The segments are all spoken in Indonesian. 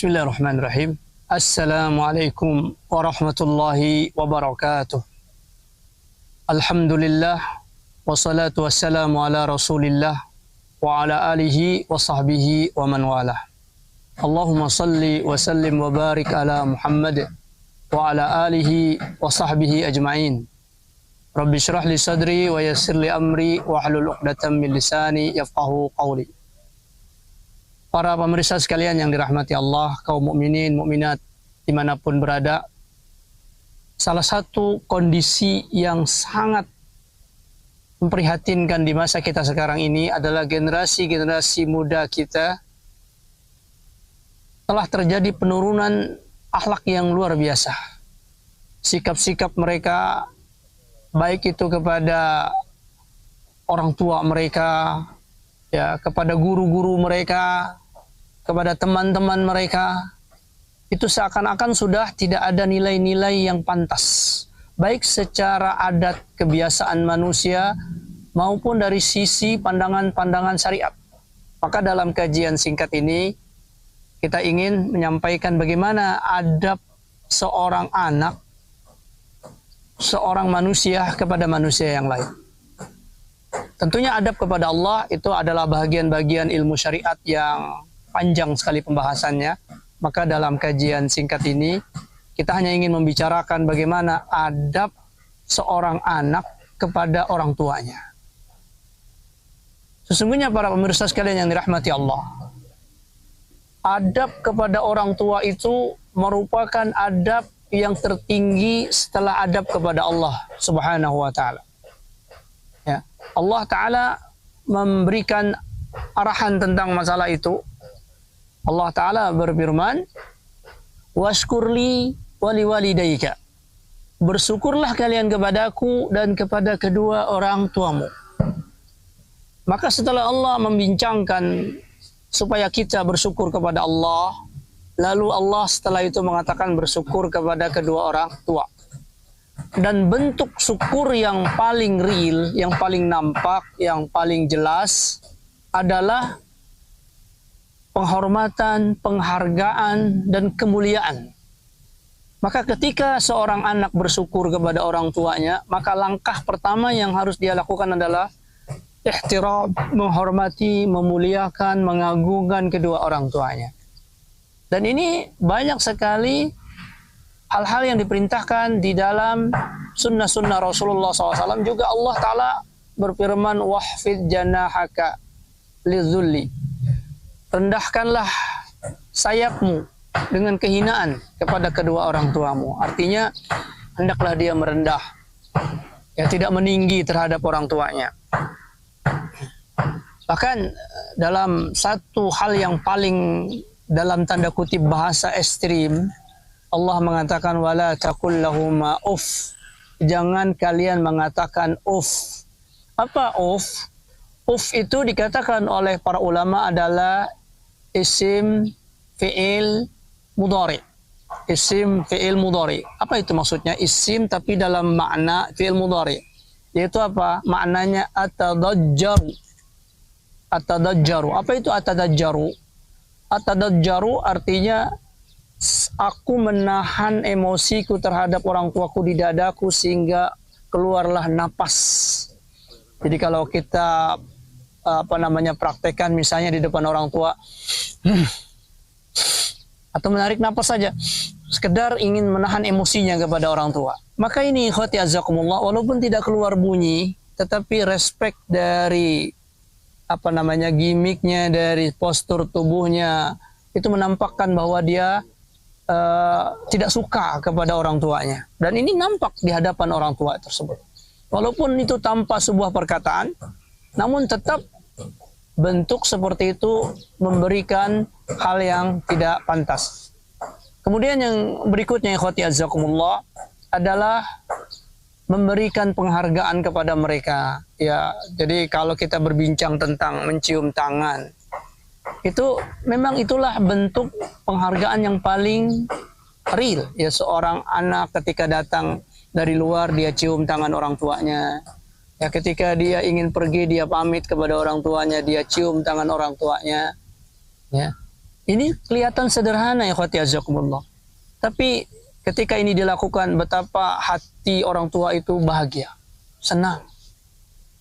Bismillahirrahmanirrahim. Assalamualaikum warahmatullahi wabarakatuh. Alhamdulillah wassalatu wassalamu ala Rasulillah wa ala alihi wa sahbihi wa man walah. Allahumma salli wa sallim wa barik ala Muhammad wa ala alihi wa sahbihi ajma'in. Rabbi syrah li sadri wa yassir li amri wa hlul 'uqdatam min lisani yafqahu qawli. Para pemirsa sekalian yang dirahmati Allah, kaum mukminin, mukminat dimanapun berada, salah satu kondisi yang sangat memprihatinkan di masa kita sekarang ini adalah generasi-generasi muda kita telah terjadi penurunan akhlak yang luar biasa. Sikap-sikap mereka, baik itu kepada orang tua mereka, ya, kepada guru-guru mereka, kepada teman-teman mereka, itu seakan-akan sudah tidak ada nilai-nilai yang pantas, baik secara adat kebiasaan manusia maupun dari sisi pandangan-pandangan syariat. Maka dalam kajian singkat ini kita ingin menyampaikan bagaimana adab seorang anak, seorang manusia kepada manusia yang lain. Tentunya adab kepada Allah itu adalah bagian-bagian ilmu syariat yang panjang sekali pembahasannya. Maka dalam kajian singkat ini kita hanya ingin membicarakan bagaimana adab seorang anak kepada orang tuanya. Sesungguhnya para pemirsa sekalian yang dirahmati Allah, adab kepada orang tua itu merupakan adab yang tertinggi setelah adab kepada Allah Subhanahu wa taala. Ya, Allah taala memberikan arahan tentang masalah itu. Allah taala berfirman, "Washkurli wali walidayka." Bersyukurlah kalian kepadaku dan kepada kedua orang tuamu. Maka setelah Allah membincangkan supaya kita bersyukur kepada Allah, lalu Allah setelah itu mengatakan bersyukur kepada kedua orang tua. Dan bentuk syukur yang paling real, yang paling nampak, yang paling jelas adalah penghormatan, penghargaan, dan kemuliaan. Maka ketika seorang anak bersyukur kepada orang tuanya, maka langkah pertama yang harus dia lakukan adalah ihtiram, menghormati, memuliakan, mengagungkan kedua orang tuanya. Dan ini banyak sekali hal-hal yang diperintahkan di dalam sunnah-sunnah Rasulullah SAW. Juga Allah Ta'ala berfirman, wahfid janahaka lidzulli. Rendahkanlah sayapmu dengan kehinaan kepada kedua orang tuamu. Artinya, hendaklah dia merendah, ya, tidak meninggi terhadap orang tuanya. Bahkan dalam satu hal yang paling dalam tanda kutip bahasa ekstrim, Allah mengatakan wala taqul lahuma uff. Jangan kalian mengatakan uff. Apa uff? Uff itu dikatakan oleh para ulama adalah isim fi'il mudhari. Isim fi'il mudhari. Apa itu maksudnya? Isim tapi dalam makna fi'il mudhari. Yaitu apa? Maknanya atadajjaru. Atadajjaru. Apa itu atadajjaru? Atadajjaru artinya aku menahan emosiku terhadap orang tuaku di dadaku sehingga keluarlah napas. Jadi kalau kita praktekkan misalnya di depan orang tua, atau menarik napas saja, sekedar ingin menahan emosinya kepada orang tua. Maka ini ikhwati azakumullah, walaupun tidak keluar bunyi, tetapi respek dari gimiknya, dari postur tubuhnya, itu menampakkan bahwa dia tidak suka kepada orang tuanya. Dan ini nampak di hadapan orang tua tersebut. Walaupun itu tanpa sebuah perkataan, namun tetap bentuk seperti itu memberikan hal yang tidak pantas. Kemudian yang berikutnya ikhwati azzakumullah adalah memberikan penghargaan kepada mereka. Ya, jadi kalau kita berbincang tentang mencium tangan, itu memang itulah bentuk penghargaan yang paling real. Ya, seorang anak ketika datang dari luar dia cium tangan orang tuanya. Ya, ketika dia ingin pergi, dia pamit kepada orang tuanya, dia cium tangan orang tuanya. Ya. Ini kelihatan sederhana ya ikhwati azakumullah. Tapi ketika ini dilakukan, betapa hati orang tua itu bahagia, senang.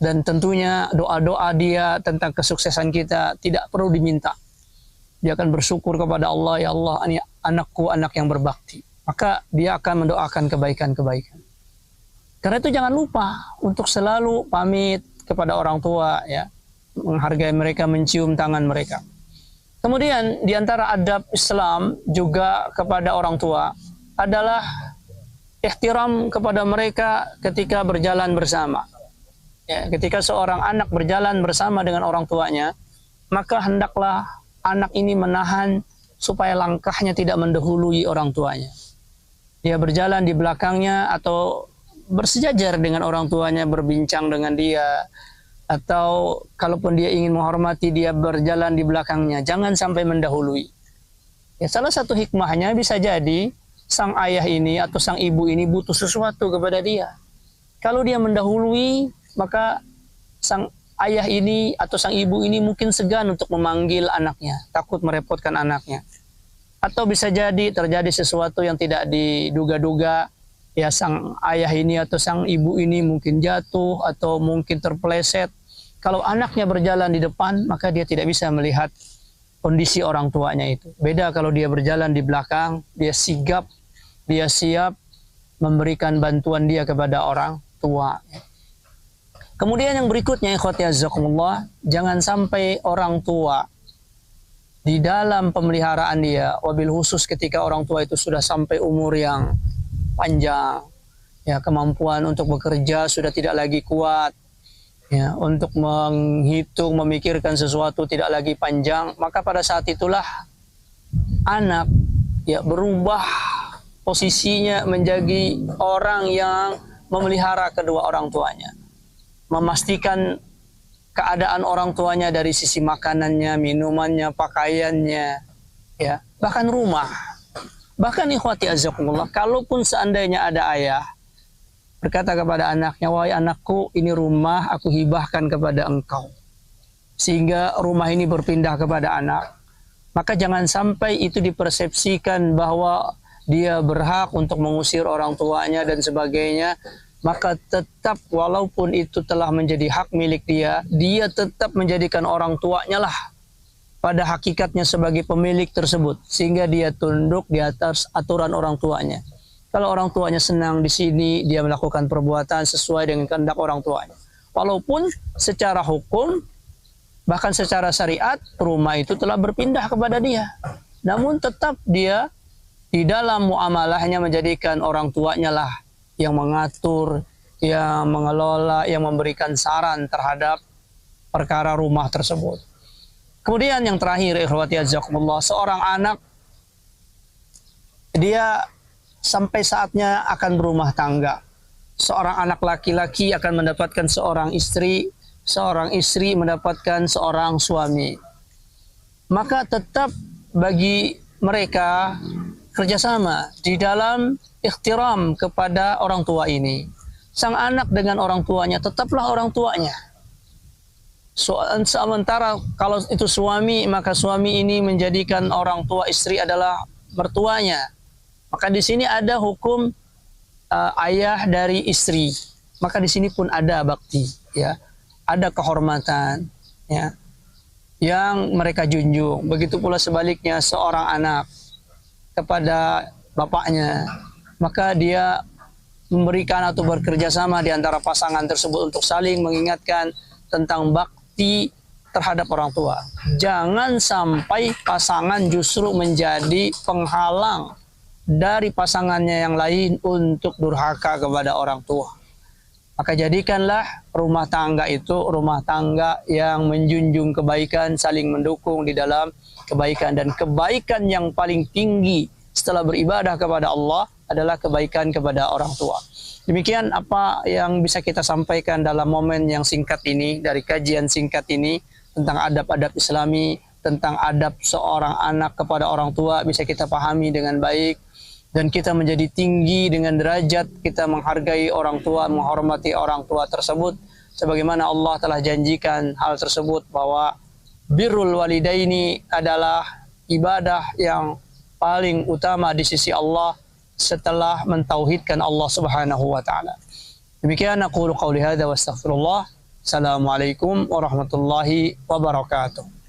Dan tentunya doa-doa dia tentang kesuksesan kita tidak perlu diminta. Dia akan bersyukur kepada Allah, ya Allah, ini anakku anak yang berbakti. Maka dia akan mendoakan kebaikan-kebaikan. Karena itu jangan lupa untuk selalu pamit kepada orang tua, ya, menghargai mereka, mencium tangan mereka. Kemudian di antara adab Islam juga kepada orang tua adalah ihtiram kepada mereka ketika berjalan bersama. Ya, ketika seorang anak berjalan bersama dengan orang tuanya, maka hendaklah anak ini menahan supaya langkahnya tidak mendahului orang tuanya. Dia berjalan di belakangnya atau bersejajar dengan orang tuanya, berbincang dengan dia, atau kalaupun dia ingin menghormati, dia berjalan di belakangnya, jangan sampai mendahului. Ya, salah satu hikmahnya bisa jadi sang ayah ini atau sang ibu ini butuh sesuatu kepada dia. Kalau dia mendahului, maka sang ayah ini atau sang ibu ini mungkin segan untuk memanggil anaknya, takut merepotkan anaknya. Atau bisa jadi terjadi sesuatu yang tidak diduga-duga, ya sang ayah ini atau sang ibu ini mungkin jatuh atau mungkin terpeleset. Kalau anaknya berjalan di depan, maka dia tidak bisa melihat kondisi orang tuanya itu. Beda kalau dia berjalan di belakang, dia sigap, dia siap memberikan bantuan dia kepada orang tua. Kemudian yang berikutnya, ikhwati azzakumullah, jangan sampai orang tua di dalam pemeliharaan dia, wabil khusus ketika orang tua itu sudah sampai umur yang panjang, ya, kemampuan untuk bekerja sudah tidak lagi kuat, ya, untuk menghitung, memikirkan sesuatu tidak lagi panjang, maka pada saat itulah anak, ya, berubah posisinya menjadi orang yang memelihara kedua orang tuanya, memastikan keadaan orang tuanya dari sisi makanannya, minumannya, pakaiannya, ya, bahkan rumah. Bahkan ikhwati azzakumullah, kalaupun seandainya ada ayah berkata kepada anaknya, wahai anakku, ini rumah aku hibahkan kepada engkau, sehingga rumah ini berpindah kepada anak, maka jangan sampai itu dipersepsikan bahwa dia berhak untuk mengusir orang tuanya dan sebagainya. Maka tetap walaupun itu telah menjadi hak milik dia, dia tetap menjadikan orang tuanya lah pada hakikatnya sebagai pemilik tersebut, sehingga dia tunduk di atas aturan orang tuanya. Kalau orang tuanya senang di sini, dia melakukan perbuatan sesuai dengan kehendak orang tuanya. Walaupun secara hukum, bahkan secara syariat, rumah itu telah berpindah kepada dia. Namun tetap dia di dalam muamalahnya menjadikan orang tuanya lah yang mengatur, yang mengelola, yang memberikan saran terhadap perkara rumah tersebut. Kemudian yang terakhir, ikhwati azzakumullah, seorang anak dia sampai saatnya akan berumah tangga. Seorang anak laki-laki akan mendapatkan seorang istri mendapatkan seorang suami. Maka tetap bagi mereka kerjasama di dalam ikhtiram kepada orang tua ini. Sang anak dengan orang tuanya tetaplah orang tuanya. Sementara kalau itu suami, maka suami ini menjadikan orang tua istri adalah mertuanya. Maka di sini ada hukum ayah dari istri. Maka di sini pun ada bakti, ya, ada kehormatan, ya, yang mereka junjung. Begitu pula sebaliknya seorang anak kepada bapaknya, maka dia memberikan atau bekerja sama di antara pasangan tersebut untuk saling mengingatkan tentang bakti terhadap orang tua. Jangan sampai pasangan justru menjadi penghalang dari pasangannya yang lain untuk durhaka kepada orang tua. Maka jadikanlah rumah tangga itu rumah tangga yang menjunjung kebaikan, saling mendukung di dalam kebaikan. Dan kebaikan yang paling tinggi setelah beribadah kepada Allah adalah kebaikan kepada orang tua. Demikian apa yang bisa kita sampaikan dalam momen yang singkat ini, dari kajian singkat ini, tentang adab-adab Islami, tentang adab seorang anak kepada orang tua bisa kita pahami dengan baik. Dan kita menjadi tinggi dengan derajat kita menghargai orang tua, menghormati orang tua tersebut. Sebagaimana Allah telah janjikan hal tersebut, bahwa birrul walidaini adalah ibadah yang paling utama di sisi Allah setelah mentauhidkan Allah Subhanahu wa taala. Demikian aku qauli hadza wa astaghfirullah. Assalamualaikum warahmatullahi wabarakatuh.